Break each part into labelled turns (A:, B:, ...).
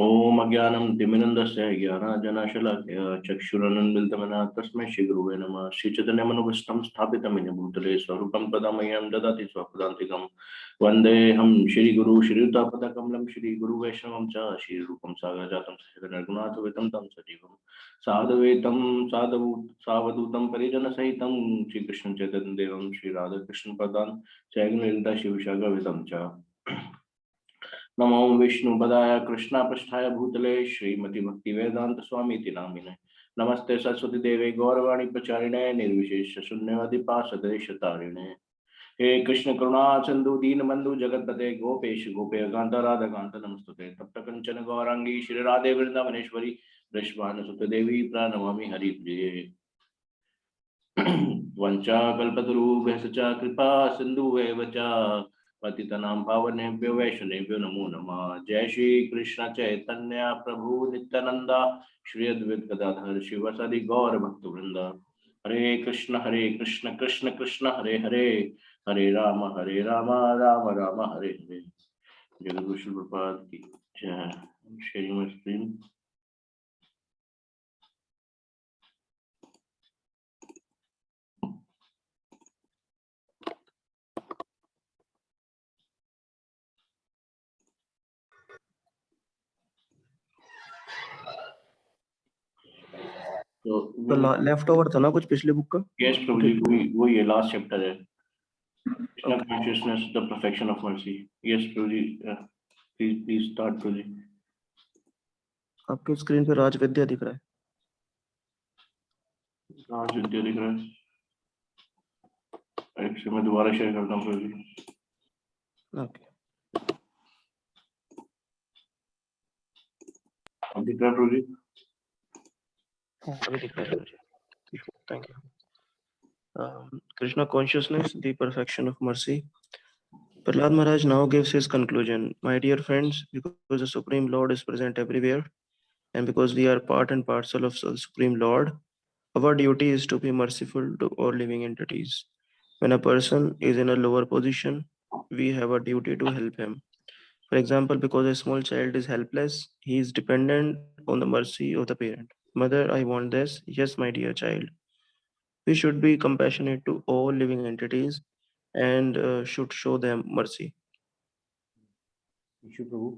A: ओम अज्ञानं तिमिरन्धस्य ज्ञानाञ्जनशलाकया चक्षुरुन्मीलितमना तस्मै श्रीगुरुवे नमः। श्रीचैतन्यमनोभीष्टं स्थापितं येन भूतले स्वरूपं पदा मह्यं ददाति स्वपदान्तिकं। वन्देऽहं श्रीगुरु श्रीयुतापदकमलं श्रीगुरुवैष्णवं च श्रीरूपं सागरजातं सहितं तं सजीवं साधुवेतं सावधूतं परिजनसहितं श्रीकृष्णं चैतन्यदेवं श्रीराधाकृष्णपदान् जयगुरुललिता श्रीविशाखावितं च। नमो विष्णुपदाय कृष्णापृष्ठाय भूतले श्रीमती भक्तिवेदांत स्वामी नामिने। नमस्ते सरस्वती देवे गौरवाणी प्रचारिणे निर्विशेष शून्यवादी पार्षदेशतारिणे। हे कृष्ण करुणा सिंधु दीनबंधु जगतपते गोपेश गोपकांत राधा कांत नमस्तुते। तप्त कंचन गौरांगी श्री राधे वृंदावनेश्वरी वृषभानुसुते देवी प्रणमामि हरिप्रिये। वंचा कल्पतरुभ्यश्च च कृपा सिन्धुभ्येव च पतितनां पावनेभ्यो वैष्णवेभ्यो नमो नमः। जय श्री कृष्ण चैतन्य प्रभु नित्यानंद श्री अद्वैत गदाधर शिवसदि गौर भक्तवृंद। हरे कृष्ण कृष्ण कृष्ण हरे हरे, हरे राम राम राम हरे हरे। जय गुरु श्री प्रभुपाद की जय। Sharing my screen.
B: तो लेफ्ट ओवर था ना कुछ पिछले बुक का?
A: यस प्रभु जी, वो ये लास्ट चैप्टर है, Krishna consciousness the perfection of mercy. Yes Prabhu ji, please start Prabhu ji.
B: आपके स्क्रीन पे राज विद्या दिख रहा है।
A: राज विद्या दिख रहा है। एक से मैं दोबारा शेयर करता हूँ प्रभु जी।
B: ओके,
A: अब दिख रहा है प्रभु जी?
B: अभी दिख रहा है मुझे। Thank you. Krishna consciousness, the perfection of mercy. Prahlad Maharaj now gives his conclusion. My dear friends, because the Supreme Lord is present everywhere, and because we are part and parcel of the Supreme Lord, our duty is to be merciful to all living entities. When a person is in a lower position, we have a duty to help him. For example, because a small child is helpless, he is dependent on the mercy of the parent. Mother, I want this. Yes, my dear child. We should be compassionate to all living entities and should show them mercy.
A: Ishu Prabhu.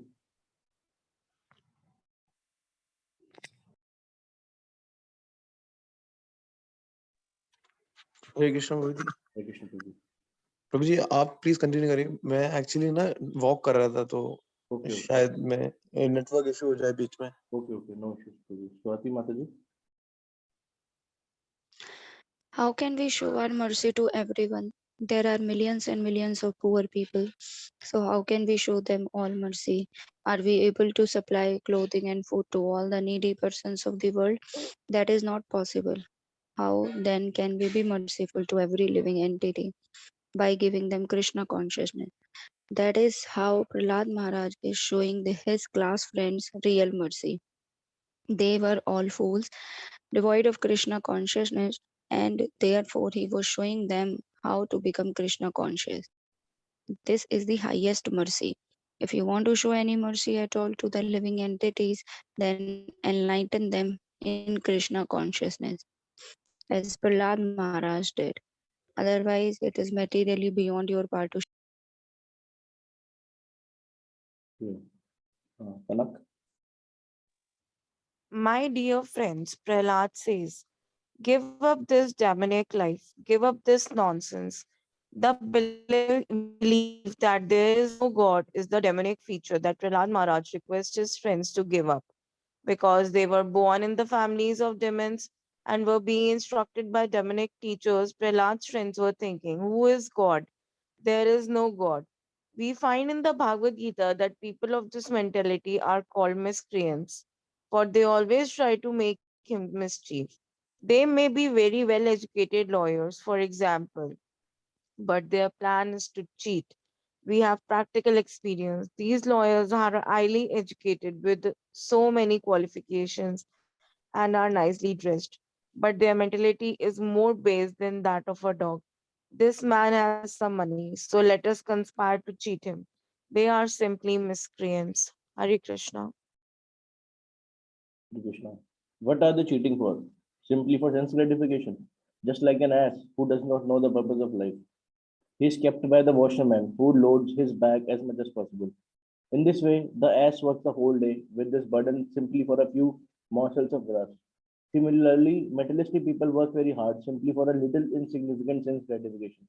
C: Hare Krishna Prabhu ji.
A: Hare Krishna Prabhu.
C: Prabhu ji आप please continue करिए। मैं actually ना walk कर रहा था तो शायद मैं नेटवर्क इशू हो जाए बीच में।
A: ओके ओके, नो इश्यूज प्रभु। स्वाति माता जी।
D: How can we show our mercy to everyone? There are millions and millions of poor people. So how can we show them all mercy? Are we able to supply clothing and food to all the needy persons of the world? That is not possible. How then can we be merciful to every living entity? By giving them Krishna consciousness. That is how Prahlad Maharaj is showing his class friends real mercy. They were all fools, devoid of Krishna consciousness, and therefore he was showing them how to become Krishna conscious. This is the highest mercy. If you want to show any mercy at all to the living entities, then enlighten them in Krishna consciousness, as Prahlad Maharaj did. Otherwise, it is materially beyond your power to.
A: Kanak.
E: My dear friends, Prahlad says, give up this demonic life, give up this nonsense. The belief that there is no God is the demonic feature that Prahlad Maharaj requests his friends to give up. Because they were born in the families of demons and were being instructed by demonic teachers, Prahlad's friends were thinking, who is God? There is no God. We find in the Bhagavad Gita that people of this mentality are called miscreants, for they always try to make him mischief. They may be very well educated lawyers, for example, but their plan is to cheat. We have practical experience. These lawyers are highly educated with so many qualifications and are nicely dressed, but their mentality is more base than that of a dog. This man has some money, so let us conspire to cheat him. They are simply miscreants. Hare Krishna.
A: Krishna. What are they cheating for? Simply for sense gratification. Just like an ass who does not know the purpose of life. He is kept by the washerman who loads his bag as much as possible. In this way, the ass works the whole day with this burden simply for a few morsels of grass. Similarly, materialistic people work very hard simply for a little insignificant sense gratification.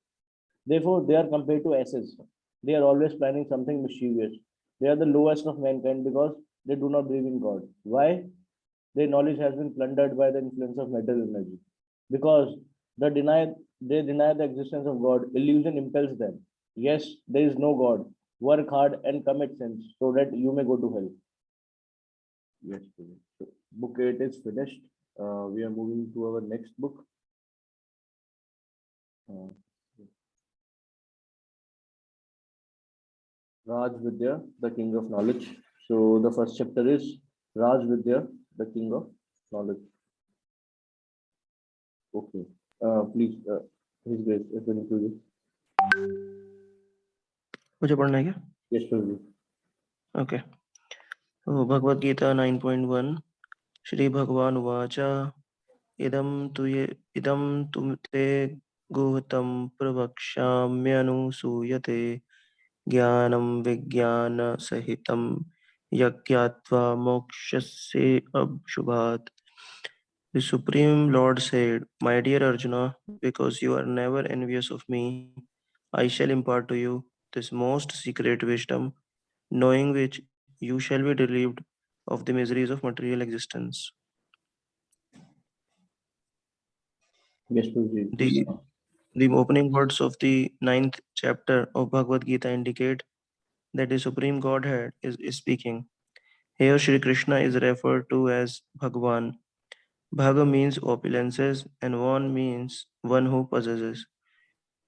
A: Therefore, they are compared to asses. They are always planning something mischievous. They are the lowest of mankind because they do not believe in God. Why? Their knowledge has been plundered by the influence of mental energy. Because they deny the existence of God, illusion impels them. Yes, there is no God. Work hard and commit sins so that you may go to hell. Yes, so book 8 is finished. We are moving to our next book. Raj Vidya, the King of Knowledge. So the first chapter is Raj Vidya, the King of Knowledge. Okay. Please, His Grace, if you include it.
B: मुझे पढ़ना है क्या?
A: Yes, Prabhuji.
B: Okay. So Bhagavad Gita 9.1 Shri Bhagavan Uvacha idam tum te guhtam pravakshāmyanusūyate jnanam vijnana sahitam yakyatva mokshasya abshubhat. The Supreme Lord said, My dear Arjuna, because you are never envious of me, I shall impart to you this most secret wisdom, knowing which you shall be relieved of the miseries of material existence.
A: Yes, Prabhuji.
B: The opening words of the 9th chapter of Bhagavad Gita indicate that the Supreme Godhead is speaking. Here, Shri Krishna is referred to as Bhagavan. Bhaga means opulences, and Van means one who possesses.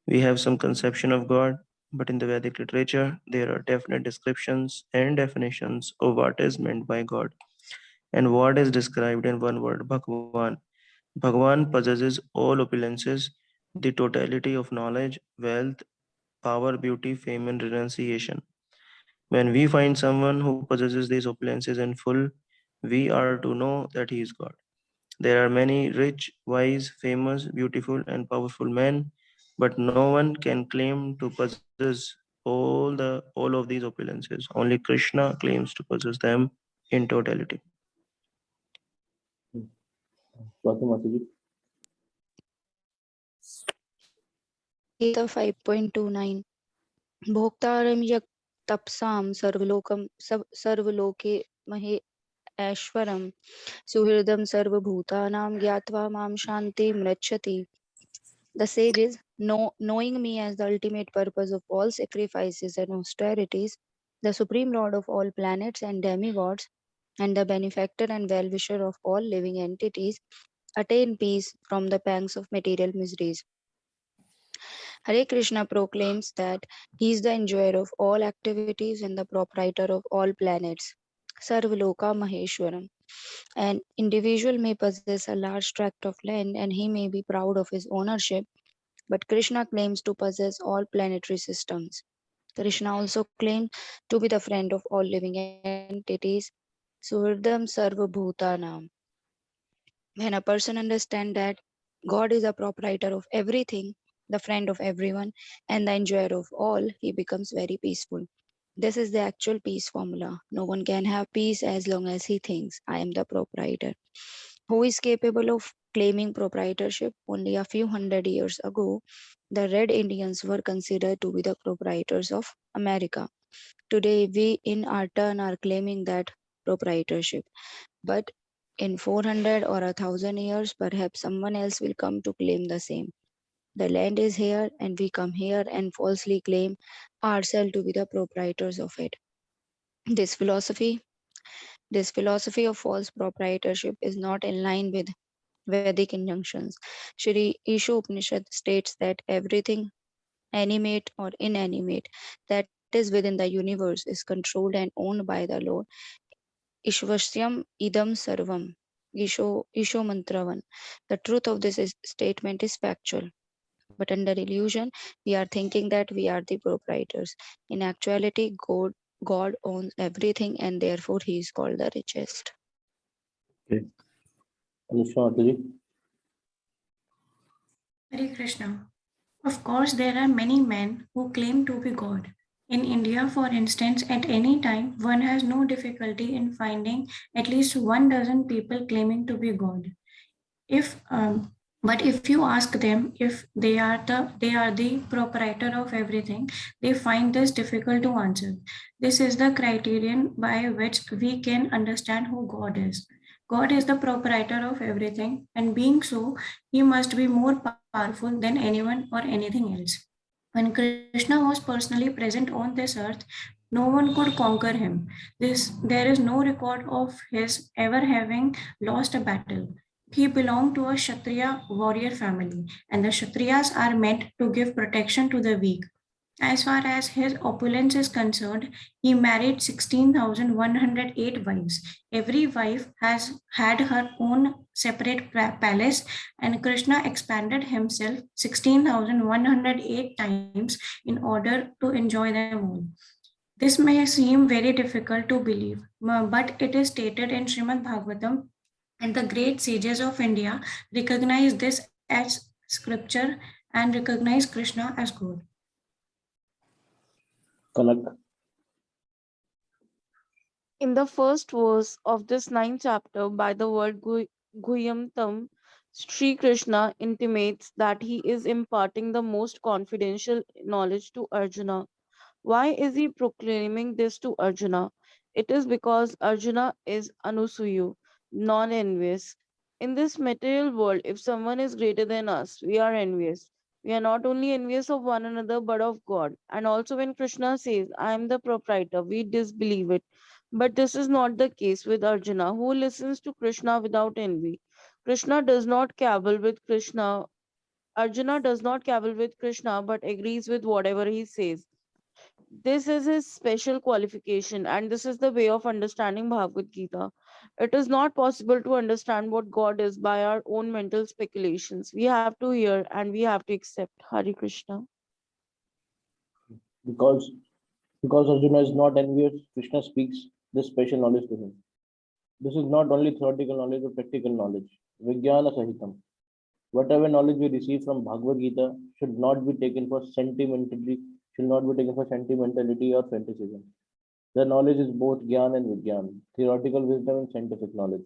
B: We have some conception of God, but in the Vedic literature, there are definite descriptions and definitions of what is meant by God and what is described in one word, Bhagavan. Bhagavan possesses all opulences, the totality of knowledge, wealth, power, beauty, fame, and renunciation. When we find someone who possesses these opulences in full, we are to know that he is God. There are many rich, wise, famous, beautiful, and powerful men, but no one can claim to possess all of these opulences. Only Krishna claims to possess them in totality.
D: Gita 5.29 Bhoktaram yak tapsam sarvaloke mahe Ashwaram Suhridam Sarvabhutanam Gyatva Mam Shanti Mrachati. The sages, knowing me as the ultimate purpose of all sacrifices and austerities, the supreme lord of all planets and demigods, and the benefactor and well-wisher of all living entities, attain peace from the pangs of material miseries. Hare Krishna proclaims that he is the enjoyer of all activities and the proprietor of all planets. Sarvaloka Maheshwaram. An individual may possess a large tract of land and he may be proud of his ownership, but Krishna claims to possess all planetary systems. Krishna also claims to be the friend of all living entities. Suhridam Sarvabhutanam. When a person understands that God is the proprietor of everything, the friend of everyone, and the enjoyer of all, he becomes very peaceful. This is the actual peace formula. No one can have peace as long as he thinks, I am the proprietor. Who is capable of claiming proprietorship? Only a few hundred years ago, the Red Indians were considered to be the proprietors of America. Today, we in our turn are claiming that proprietorship. But in 400 or 1,000 years, perhaps someone else will come to claim the same. The land is here, and we come here and falsely claim ourselves to be the proprietors of it. This philosophy of false proprietorship is not in line with Vedic injunctions. Shri Isha Upanishad states that everything, animate or inanimate, that is within the universe is controlled and owned by the Lord. Ishvasyam idam sarvam. Isho mantravan. The truth of this statement is factual. But under illusion, we are thinking that we are the proprietors. In actuality, God owns everything and therefore he is called the richest.
A: Okay. Anushka,
F: Hare Krishna. Of course, there are many men who claim to be God. In India, for instance, at any time, one has no difficulty in finding at least 1 dozen people claiming to be God. If but if you ask them if they are the proprietor of everything, they find this difficult to answer. This is the criterion by which we can understand who God is. God is the proprietor of everything, and being so, he must be more powerful than anyone or anything else. When Krishna was personally present on this earth, no one could conquer him. There is no record of his ever having lost a battle. He belonged to a Kshatriya warrior family, and the Kshatriyas are meant to give protection to the weak. As far as his opulence is concerned, he married 16,108 wives. Every wife has had her own separate palace, and Krishna expanded himself 16,108 times in order to enjoy them all. This may seem very difficult to believe, but it is stated in Srimad Bhagavatam, and the great sages of India recognize this as scripture and recognize Krishna as God.
A: Kanak.
E: In the first verse of this ninth chapter, by the word Guyamtam, Sri Krishna intimates that he is imparting the most confidential knowledge to Arjuna. Why is he proclaiming this to Arjuna? It is because Arjuna is Anusuyu, non envious. In this material world, if someone is greater than us, we are envious. We are not only envious of one another but of God. And also, when Krishna says, I am the proprietor, we disbelieve it. But this is not the case with Arjuna, who listens to Krishna without envy. Krishna does not cavil with Krishna. Arjuna does not cavil with Krishna but agrees with whatever he says. This is his special qualification, and this is the way of understanding Bhagavad Gita. It is not possible to understand what God is by our own mental speculations. We have to hear and we have to accept. Hari Krishna.
A: Because Arjuna is not envious, Krishna speaks this special knowledge to him. This is not only theoretical knowledge or practical knowledge. Vijnana Sahitam. Whatever knowledge we receive from Bhagavad Gita should not be taken for sentimentality, or fantasism. The knowledge is both Gyan and Vigyan, theoretical wisdom and scientific knowledge.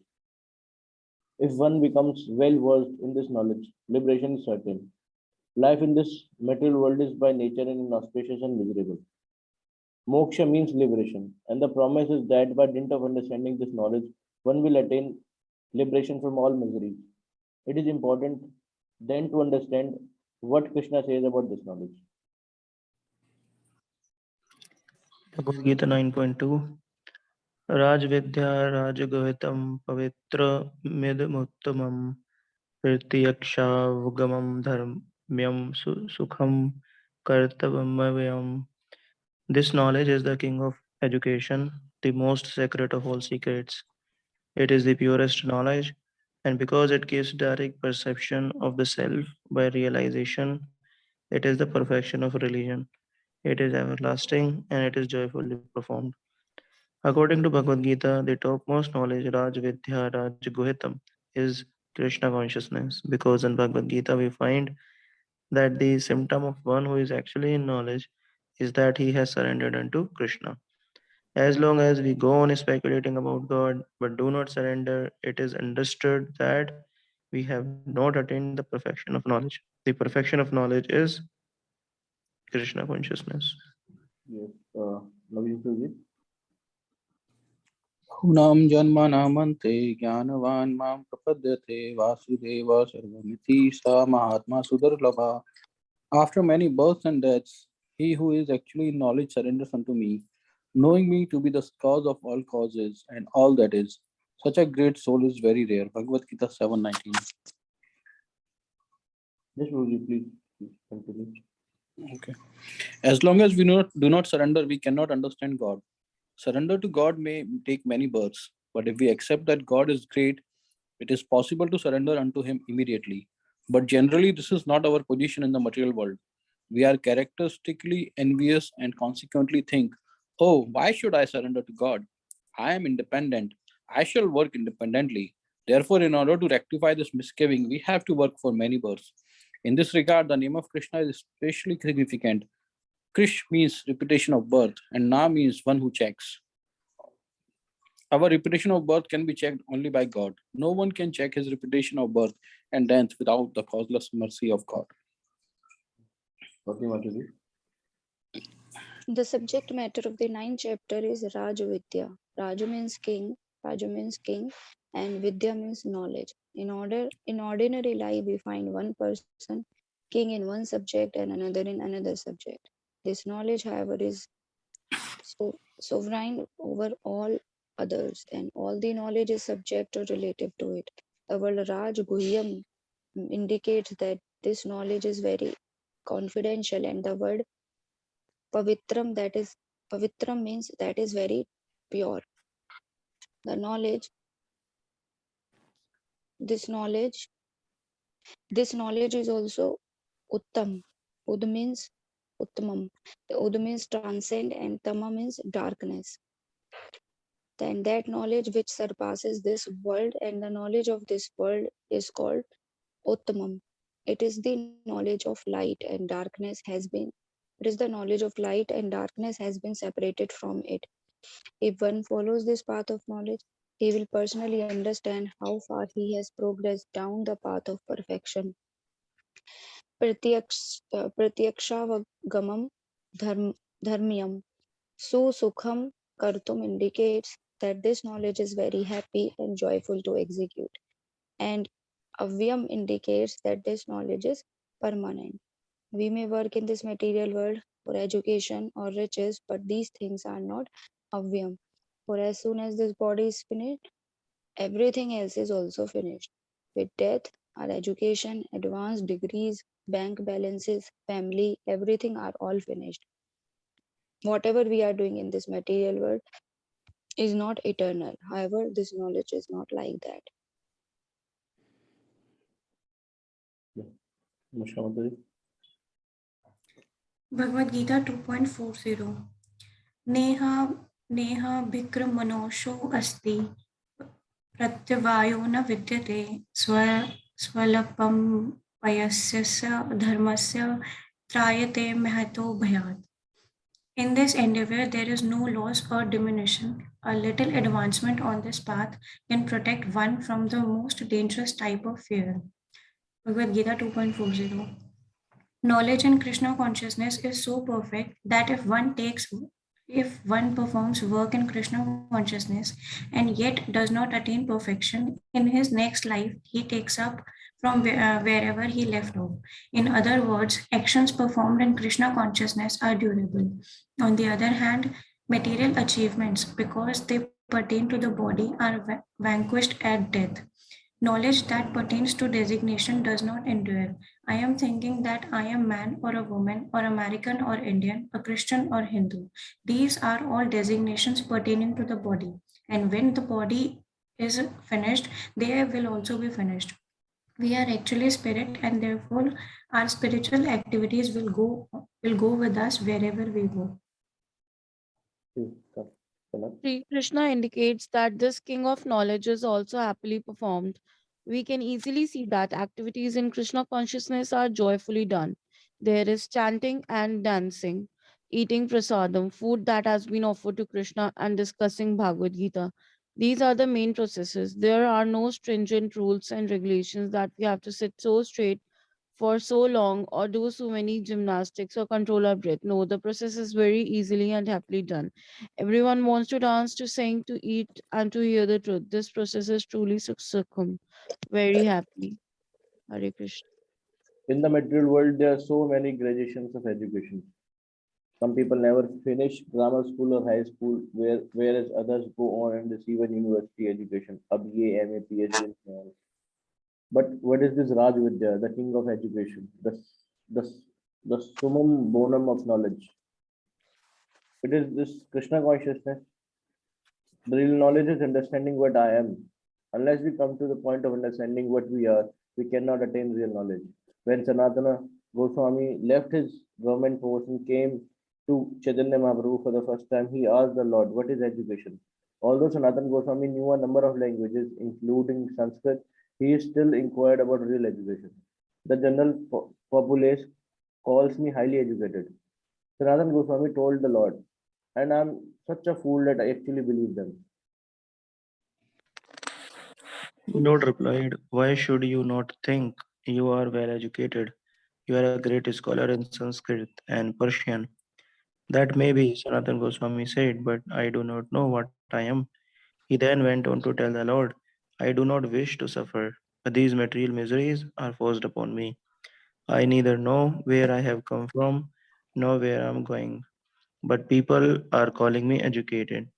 A: If one becomes well versed in this knowledge, liberation is certain. Life in this material world is by nature and inauspicious and miserable. Moksha means liberation, and the promise is that by dint of understanding this knowledge, one will attain liberation from all miseries. It is important then to understand what Krishna says about this knowledge.
B: Bhagavad Gita 9.2 Rajvidya Rajagohitam Pavitra Midmuttamam Prityaksha Dharmyam Sukham Kartavam. This knowledge is the king of education, the most sacred of all secrets. It is the purest knowledge, and because it gives direct perception of the self by realization, it is the perfection of religion. It is everlasting and it is joyfully performed. According to Bhagavad Gita, the topmost knowledge, Raj Vidya Raj Guhitam, is Krishna consciousness, because in Bhagavad Gita we find that the symptom of one who is actually in knowledge is that he has surrendered unto Krishna. As long as we go on speculating about God but do not surrender, it is understood that we have not attained the perfection of knowledge. The perfection of knowledge is Krishna consciousness.
A: Yes, Naveen Suji.
G: Hunam janmanamante jnanavan mam prapadyate vasudeva sarvamiti sa mahatma sudarlabha. After many births and deaths, he who is actually in knowledge surrenders unto me, knowing me to be the cause of all causes and all that is. Such a great soul is very rare. Bhagavad Gita 7:19.
A: Yes, Guruji, please continue.
G: Okay. As long as we do not surrender, we cannot understand God. Surrender to God may take many births, but if we accept that God is great, it is possible to surrender unto Him immediately. But generally, this is not our position in the material world. We are characteristically envious and consequently think, oh, why should I surrender to God? I am independent. I shall work independently. Therefore, in order to rectify this misgiving, we have to work for many births. In this regard, the name of Krishna is especially significant. Krish means reputation of birth, and Na means one who checks. Our reputation of birth can be checked only by God. No one can check his reputation of birth and death without the causeless mercy of God.
A: Okay, Mataji.
D: The subject matter of the 9th chapter is Raj Vidya. Raju means king, and Vidya means knowledge. In ordinary life, we find one person king in one subject and another in another subject. This knowledge, however, is sovereign over all others, and all the knowledge is subject or relative to it. The word Raj Guhyam indicates that this knowledge is very confidential, and the word Pavitram means that is very pure. The knowledge, this knowledge is also Uttam. Ud means Uttamam. The Ud means transcend, and Tama means darkness. Then that knowledge which surpasses this world, and the knowledge of this world is called Uttamam. It is the knowledge of light, and darkness has been separated from it. If one follows this path of knowledge, he will personally understand how far he has progressed down the path of perfection. Pratyakshagamam dharmyam susukham kartum indicates that this knowledge is very happy and joyful to execute, and avyam indicates that this knowledge is permanent. We may work in this material world for education or riches, but these things are not avyam. For as soon as this body is finished, everything else is also finished. With death, our education, advanced degrees, bank balances, family, everything are all finished. Whatever we are doing in this material world is not eternal. However, this knowledge is not like that.
A: Namaskar, Mataji.
F: Bhagavad Gita 2.40 Neha Bikramanosho Asti Pratyavayo na vidyate Swalapam Payasya Dharmasya Trayate Mahato Bhayat. In this endeavor, there is no loss or diminution. A little advancement on this path can protect one from the most dangerous type of fear. Bhagavad Gita 2.40 Knowledge in Krishna consciousness is so perfect that if one performs work in Krishna consciousness and yet does not attain perfection, in his next life he takes up from wherever he left off. In other words, actions performed in Krishna consciousness are durable. On the other hand, material achievements, because they pertain to the body, are vanquished at death. Knowledge that pertains to designation does not endure. I am thinking that I am man or a woman or American or Indian, a Christian or Hindu. These are all designations pertaining to the body. And when the body is finished, they will also be finished. We are actually spirit, and therefore our spiritual activities will go with us wherever we go.
E: Sri Krishna indicates that this king of knowledge is also happily performed. We can easily see that activities in Krishna consciousness are joyfully done. There is chanting and dancing, eating prasadam, food that has been offered to Krishna, and discussing Bhagavad Gita. These are the main processes. There are no stringent rules and regulations that we have to sit so straight for so long or do so many gymnastics or control our breath. No, the process is very easily and happily done. Everyone wants to dance, to sing, to eat, and to hear the truth. This process is truly succum, very happy. Hare Krishna.
A: In the material world, there are so many gradations of education. Some people never finish grammar school or high school, whereas others go on and receive a university education, a BA, MA, PhD, and so on. But what is this Raj Vidya, the king of education, the summum bonum of knowledge? It is this Krishna consciousness. The real knowledge is understanding what I am. Unless we come to the point of understanding what we are, we cannot attain real knowledge. When Sanatana Goswami left his government post and came to Chaitanya Mahaprabhu for the first time, he asked the Lord, what is education? Although Sanatana Goswami knew a number of languages, including Sanskrit, he still inquired about real education. The general populace calls me highly educated. Sanatana Goswami told the Lord, and I'm such a fool that I actually believe them.
B: Lord replied, "Why should you not think you are well educated? You are a great scholar in Sanskrit and Persian." "That may be," Sanatana Goswami said, "but I do not know what I am." He then went on to tell the Lord, "I do not wish to suffer, but these material miseries are forced upon me. I neither know where I have come from nor where I am going, but people are calling me educated.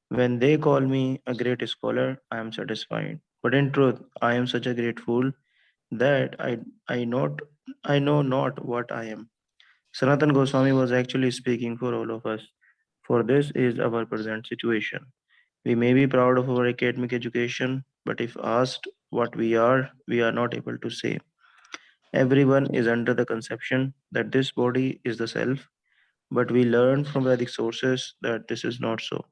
B: When they call me a great scholar, I am satisfied. But in truth, I am such a great fool that I know not what I am." Sanatan Goswami was actually speaking for all of us, for this is our present situation. We may be proud of our academic education, but if asked what we are not able to say. Everyone is under the conception that this body is the self, but we learn from Vedic sources that this is not so.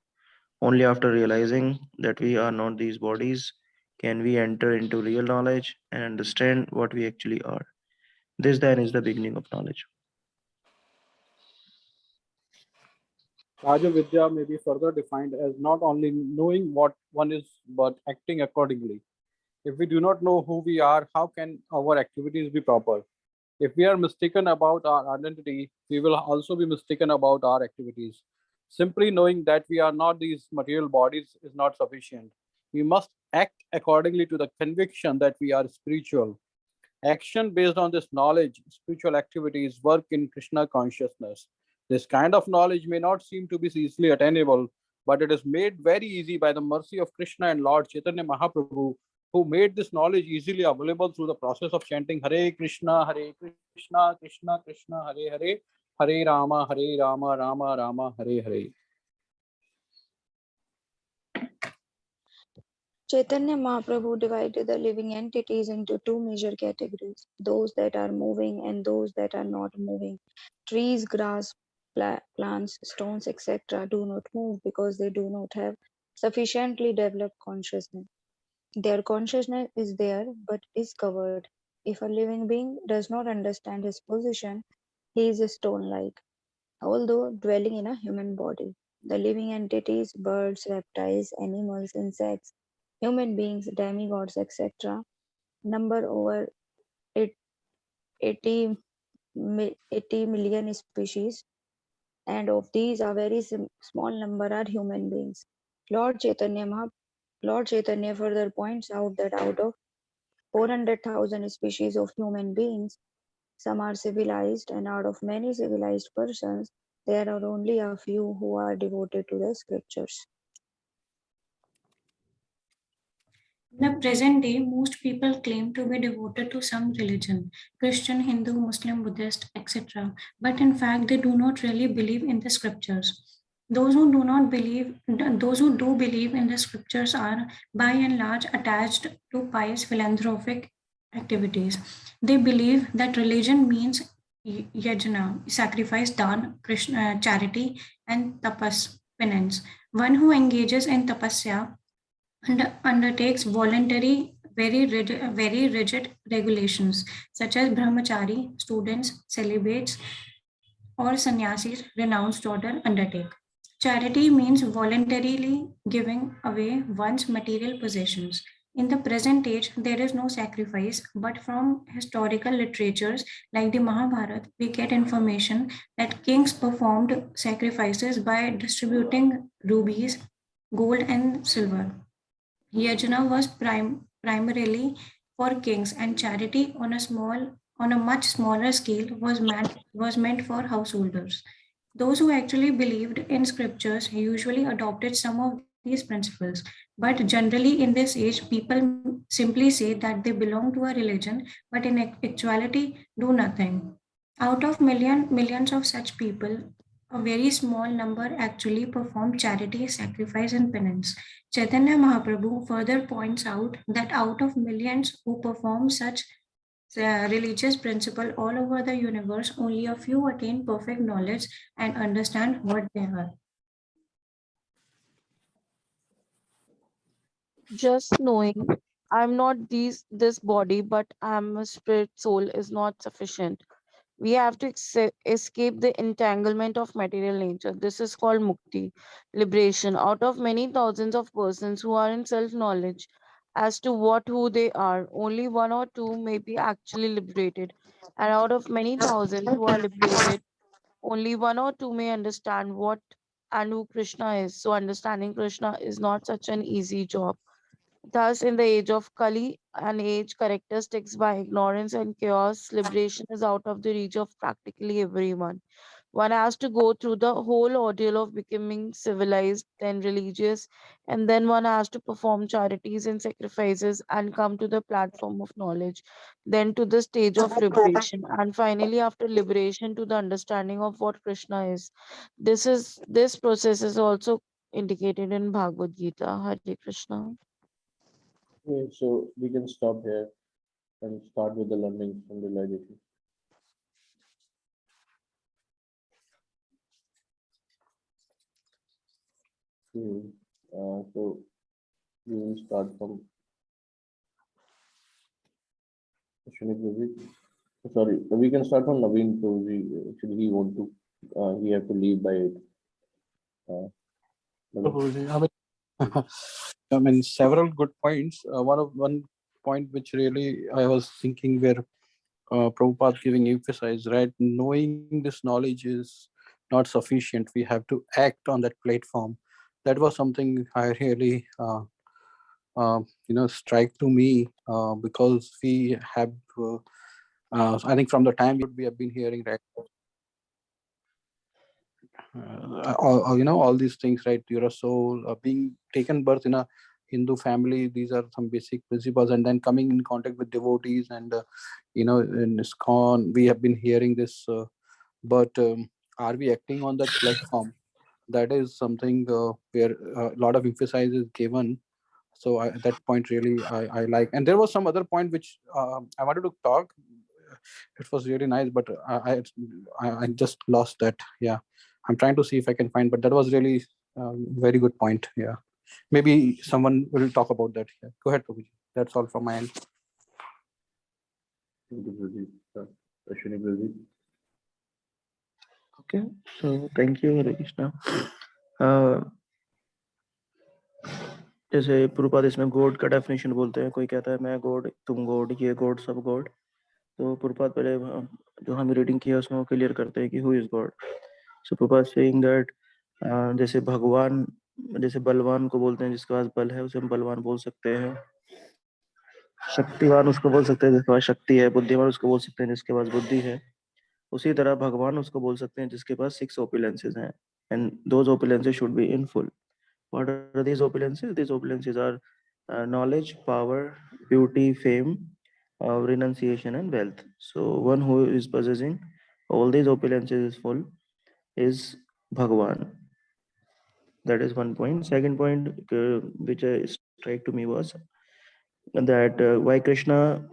B: Only after realizing that we are not these bodies can we enter into real knowledge and understand what we actually are. This then is the beginning of knowledge.
G: Raja Vidya may be further defined as not only knowing what one is, but acting accordingly. If we do not know who we are, how can our activities be proper? If we are mistaken about our identity, we will also be mistaken about our activities. Simply knowing that we are not these material bodies is not sufficient. We must act accordingly to the conviction that we are spiritual. Action based on this knowledge, spiritual activities, work in Krishna consciousness. This kind of knowledge may not seem to be easily attainable, but it is made very easy by the mercy of Krishna and Lord Chaitanya Mahaprabhu, who made this knowledge easily available through the process of chanting Hare Krishna, Krishna Krishna, Hare Hare, Hare Rama, Rama Rama, Hare Hare.
D: Chaitanya Mahaprabhu divided the living entities into two major categories, those that are moving and those that are not moving. Trees, grass, plants, stones, etc. do not move because they do not have sufficiently developed consciousness. Their consciousness is there but is covered. If a living being does not understand his position, he is stone-like, although dwelling in a human body. The living entities, birds, reptiles, animals, insects, human beings, demigods, etc., number over 80 million species, and of these a very small number are human beings. Lord Chaitanya further points out that out of 400,000 species of human beings, some are civilized, and out of many civilized persons, there are only a few who are devoted to the scriptures.
F: In the present day, most people claim to be devoted to some religion, Christian, Hindu, Muslim, Buddhist, etc. But in fact, they do not really believe in the scriptures. Those who do believe in the scriptures are by and large attached to pious philanthropic activities. They believe that religion means yajna, sacrifice, dan, Krishna, charity, and tapas, penance. One who engages in tapasya undertakes voluntary, very rigid regulations, such as brahmachari, students, celibates, or sannyasis, renounced order, undertake. Charity means voluntarily giving away one's material possessions. In the present age, there is no sacrifice, but from historical literatures like the Mahabharata, we get information that kings performed sacrifices by distributing rubies, gold, and silver. Yajna was primarily for kings, and charity on a much smaller scale was meant for householders. Those who actually believed in scriptures usually adopted some of these principles, but generally in this age, people simply say that they belong to a religion, but in actuality do nothing. Out of millions of such people, a very small number actually perform charity, sacrifice, and penance. Chaitanya Mahaprabhu further points out that out of millions who perform such religious principle all over the universe, only a few attain perfect knowledge and understand what they are.
E: Just knowing I'm not this body, but I'm a spirit soul is not sufficient. We have to escape the entanglement of material nature. This is called mukti, liberation. Out of many thousands of persons who are in self knowledge as to who they are, only one or two may be actually liberated. And out of many thousands who are liberated, only one or two may understand what and who Krishna is. So, understanding Krishna is not such an easy job. Thus, in the age of Kali, an age characterized by ignorance and chaos, liberation is out of the reach of practically everyone. One has to go through the whole ordeal of becoming civilized, then religious, and then one has to perform charities and sacrifices and come to the platform of knowledge, then to the stage of liberation, and finally, after liberation, to the understanding of what Krishna is. This process is also indicated in Bhagavad Gita. Hare Krishna.
A: Okay, so we can stop here and start with the learning from realization. So we will start from Ashwini Prabhuji. Sorry, we can start from Naveen Prabhuji. Actually, he have to leave by 8. Naveen.
G: I mean, several good points. One point which really I was thinking where Prabhupada giving emphasis, right? Knowing this knowledge is not sufficient. We have to act on that platform. That was something I really, strike to me because we have, I think from the time we have been hearing, right? All these things, right? You're a soul, being taken birth in a Hindu family. These are some basic principles, and then coming in contact with devotees, and in ISKCON, we have been hearing this. But are we acting on that platform? That is something where a lot of emphasis is given. So that point really I like. And there was some other point which I wanted to talk. It was really nice, but I just lost that. Yeah, I'm trying to see if I can find, but that was really very good point. Yeah, maybe someone will talk about that. Yeah. Go ahead, Prabhuji. That's all from my end.
A: Thank you, Prabhuji. Ashwini Prabhuji.
B: Okay, so thank you, Hare Krishna. जैसे प्रभुपाद इसमें God का definition बोलते हैं, कोई कहता है मैं God, तुम गॉड, ये गॉड, सब गॉड. तो प्रभुपाद पहले जो हम रीडिंग किया उसमें वो क्लियर करते हैं कि who is God. So Prabhupada saying that जैसे भगवान, जैसे बलवान को बोलते हैं जिसके पास बल है उसे हम बलवान बोल सकते हैं, शक्तिवान उसको बोल सकते हैं जिसके पास शक्ति है, बुद्धिमान उसको बोल सकते हैं जिसके पास बुद्धि है. उसी तरह भगवान उसको बोल सकते हैं जिसके पास 6 opulences हैं, and those opulences should be in full. What are these opulences? These opulences are knowledge, power, beauty, fame, renunciation, and wealth. So one who is possessing all these opulences is full is Bhagwan. That is one point. Second point which struck to me was that why Krishna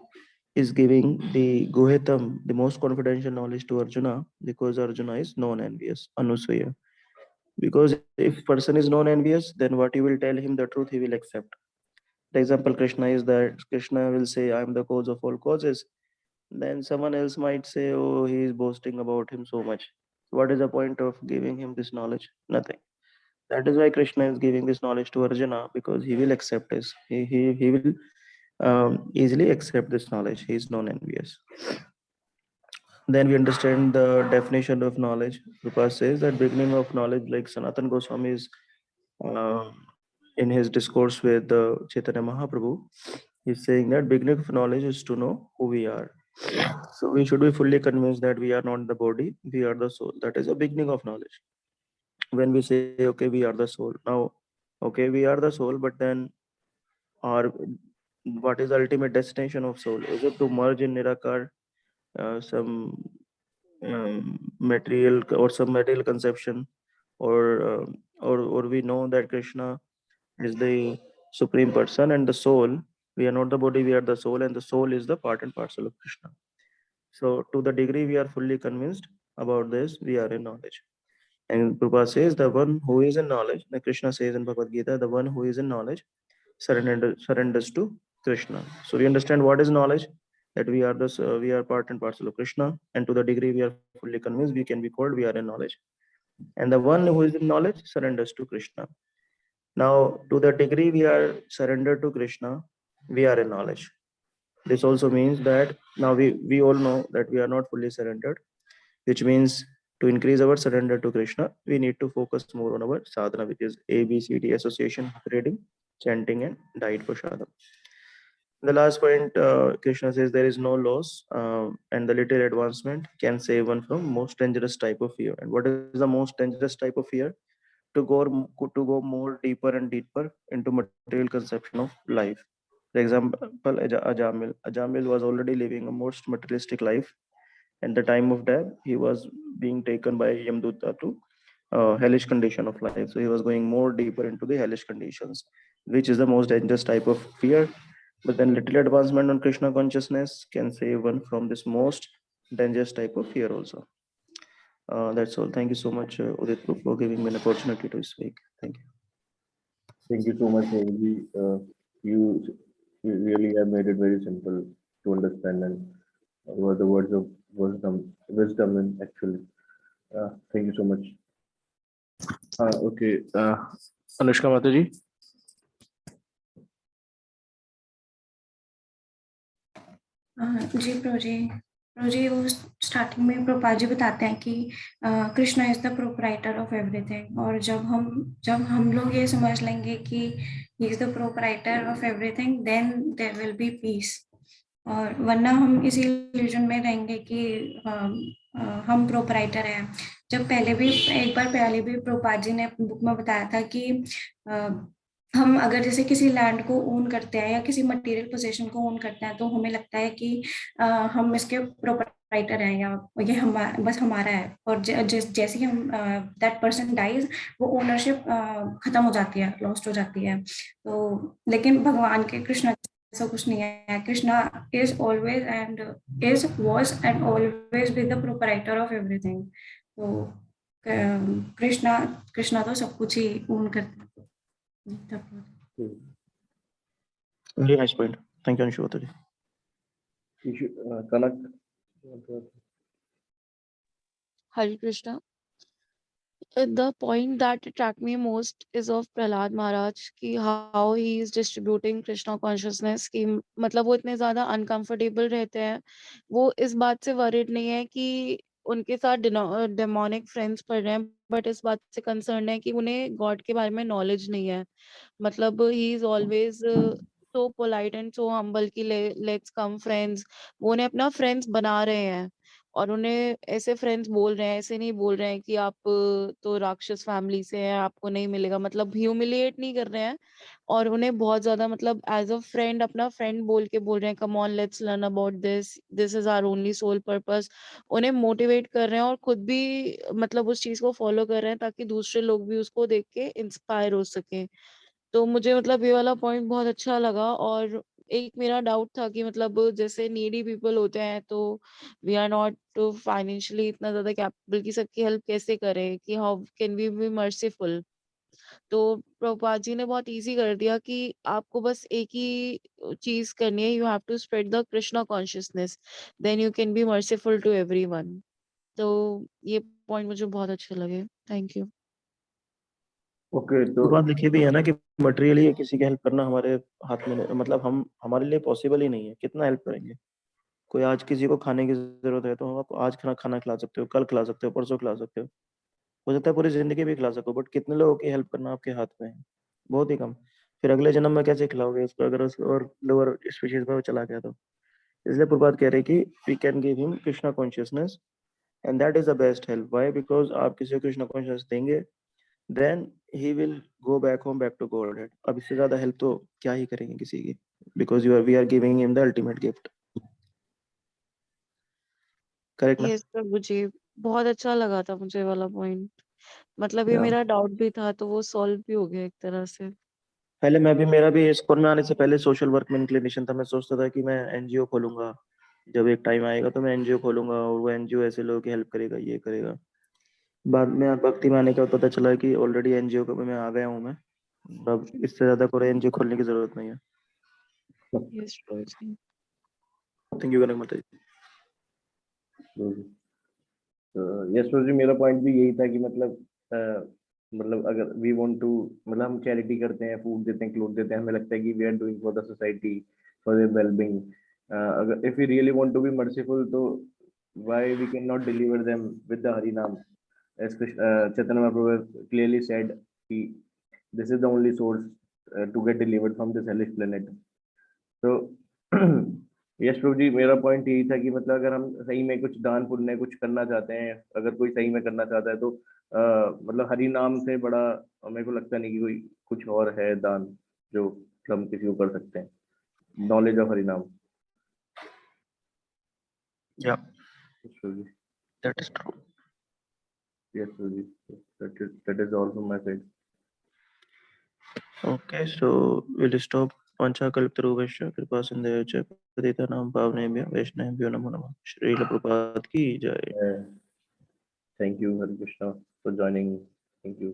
B: is giving the Guhetam, the most confidential knowledge to Arjuna, because Arjuna is non-envious, Anusaya. Because if person is non-envious, then what you will tell him the truth, he will accept. The example Krishna is that Krishna will say, I am the cause of all causes. Then someone else might say, oh, he is boasting about him so much. What is the point of giving him this knowledge? Nothing. That is why Krishna is giving this knowledge to Arjuna, because he will accept this. He will easily accept this knowledge. He is non-envious. Then we understand the definition of knowledge. Prabhupada says that beginning of knowledge, like Sanatana Goswami is in his discourse with Chaitanya Mahaprabhu, he's saying that beginning of knowledge is to know who we are. So we should be fully convinced that we are not the body, we are the soul. That is a beginning of knowledge. When we say, okay, we are the soul. Now, okay, we are the soul, but then what is the ultimate destination of soul? Is it to merge in Nirakar, some material or some material conception, or we know that Krishna is the supreme person and the soul, we are not the body, we are the soul, and the soul is the part and parcel of Krishna. So to the degree we are fully convinced about this, we are in knowledge. And Prabhupada says the one who is in knowledge, the Krishna says in Bhagavad Gita, the one who is in knowledge surrenders to Krishna. So we understand what is knowledge, that we are part and parcel of Krishna, and to the degree we are fully convinced, we can be called we are in knowledge. And the one who is in knowledge surrenders to Krishna. Now, to the degree we are surrendered to Krishna, we are in knowledge. This also means that now we all know that we are not fully surrendered, which means to increase our surrender to Krishna, we need to focus more on our sadhana, which is ABCD association, reading, chanting, and diet prasadam. The last point, Krishna says there is no loss, and the little advancement can save one from most dangerous type of fear. And what is the most dangerous type of fear? To go more deeper and deeper into material conception of life. For example, Ajamil was already living a most materialistic life. At the time of death, he was being taken by Yamdutta to hellish condition of life. So he was going more deeper into the hellish conditions, which is the most dangerous type of fear. But then little advancement on Krishna consciousness can save one from this most dangerous type of fear also. That's all. Thank you so much, Udit, for giving me an opportunity to speak. Thank you.
A: Thank you so much, Prabhuji. You really have made it very simple to understand, and were the words of wisdom in actually. Thank you so much. Okay, Anushka Mataji.
F: जी प्रोजी वो starting में प्रभुपाद जी बताते हैं कि Krishna is the proprietor of everything, और जब हम लोग ये समझ लेंगे कि he is the proprietor of everything, then there will be peace. और वरना हम इसी इल्यूजन में रहेंगे कि हम प्रोपराइटर हैं। जब एक बार पहले भी प्रभुपाद जी ने अपनी बुक में बताया था कि हम अगर जैसे किसी लैंड को ओन करते हैं या किसी मटेरियल पोजीशन को ओन करते हैं, तो हमें लगता है कि हम इसके प्रोपराइटर हैं या ये बस हमारा है, और जैसे ही हम दैट पर्सन डाइज, वो ओनरशिप खत्म हो जाती है, लॉस्ट हो जाती है। तो लेकिन भगवान के कृष्णा ऐसा कुछ नहीं है। Krishna is always and was and always be the proprietor of everything. तो कृष्णा तो सब कुछ ही ओन करते हैं।
B: Very nice point. Thank you, Anshuvataji.
A: Kanak.
E: Hare Krishna. The point that attracted me most is of Prahlad Maharaj, कि how he is distributing Krishna consciousness, कि मतलब वो इतने ज़्यादा uncomfortable रहते हैं, वो इस बात से worried नहीं है कि उनके साथ demonic friends पढ़ रहे हैं, but इस बात से concerned है कि उन्हें God के बारे में knowledge नहीं है। मतलब he is always so polite and so humble कि let's come friends, वो उन्हें अपना friends बना रहे हैं, और उन्हें ऐसे फ्रेंड्स बोल रहे हैं, ऐसे नहीं बोल रहे हैं कि आप तो राक्षस फैमिली से हैं, आपको नहीं मिलेगा, मतलब ह्यूमिलिएट नहीं कर रहे हैं, और उन्हें बहुत ज्यादा मतलब एज अ फ्रेंड, अपना फ्रेंड बोल के बोल रहे हैं, come on let's learn about this is our only sole purpose. उन्हें मोटिवेट कर रहे हैं और खुद भी मतलब उस चीज को फॉलो कर रहे हैं, ताकि दूसरे लोग भी उसको देख के इंस्पायर हो सके। तो मुझे मतलब ये वाला पॉइंट बहुत अच्छा लगा। और एक मेरा डाउट था कि मतलब जैसे नीडी पीपल होते हैं, तो वी आर नॉट फाइनेंशियली इतना ज्यादा कैपेबल कि सबकी हेल्प कैसे करें, कि how can we be merciful. तो प्रभुपाद जी ने बहुत इजी कर दिया कि आपको बस एक ही चीज करनी है, you have to spread the Krishna consciousness, then you can be merciful to everyone. तो ये पॉइंट मुझे बहुत अच्छे लगे। Thank you.
A: ओके, तो
B: बात लिखी भी है ना कि मटेरियली किसी की हेल्प करना हमारे हाथ में नहीं, मतलब हमारे लिए पॉसिबल ही नहीं है। कितना हेल्प करेंगे? कोई आज किसी को खाने की जरूरत है तो आप आज खाना खिला सकते हो, कल खिला सकते हो, परसों खिला सकते हो सकता है पूरी जिंदगी भी खिला सको, बट कितने लोगों की हेल्प करना आपके हाथ में है? बहुत ही कम। फिर अगले जन्म में कैसे खिलाओगे उसको अगर उस और लोअर स्पीशीज में वो चला गया तो? इसलिए प्रभुपाद कह रहे कि we can give him Krishna consciousness and that is the best help. Why? Because आप किसी को कृष्णा कॉन्शियसनेस देंगे, then he will go back home, back to godhead. अब इससे ज्यादा हेल्प तो क्या ही करेंगे किसी की, because we are giving him the ultimate gift. Correct ना?
E: यस प्रभु जी, बहुत अच्छा लगा था मुझे वाला पॉइंट। मतलब ये
B: Yeah.
E: मेरा डाउट भी था, तो वो सॉल्व भी हो गया एक तरह से।
B: पहले मेरा भी स्कूल में आने से पहले सोशल वर्क में इंक्लिनेशन था। मैं सोचता था कि मैं एनजीओ खोलूंगा, जब एक टाइम आएगा तो मैं एनजीओ खोलूंगा और वो एनजीओ ऐसे लोगों की हेल्प करेगा, ये करेगा। बाद में भक्ति में आने का पता चला कि ऑलरेडी एनजीओ का मैं आ गया हूँ मैं, अब इससे ज्यादा कोरियन जी खोलने की जरूरत नहीं है।
E: Yes, Prabhuji.
B: थैंक यू गणक माता जी।
A: यस जी, मेरा पॉइंट भी यही था कि मतलब अगर वी वांट टू, मतलब हम चैरिटी करते हैं, फूड देते हैं, क्लोथ देते हैं, हमें लगता है कि we are doing for the society, for their wellbeing. अगर if we really want to be merciful, तो why we can not deliver them with the Hari naam, as Chaitanya Mahaprabhu clearly said, he, this is the only source to get delivered from this hellish planet. तो यश प्रभु जी, मेरा point यही था कि मतलब अगर हम सही में कुछ दान पुण्य कुछ करना चाहते हैं, अगर कोई सही में करना चाहता है, तो मतलब हरि नाम से बड़ा मेरे को लगता नहीं कि कोई कुछ और है दान जो हम किसी को कर सकते हैं। Knowledge of Hari naam.
B: या
A: yes Prabhu ji.
B: That is true.
A: Yes Prabhu ji, that is all from my side.
B: Okay, so we'll stop. Panchakalptarubhasya कृपा सिंधुश्च पतितानां पावनेभ्यो वैष्णवेभ्यो नमो नमः। श्रील प्रभुपाद की जय।
A: Thank you, Hari Krishna, for joining. Thank you.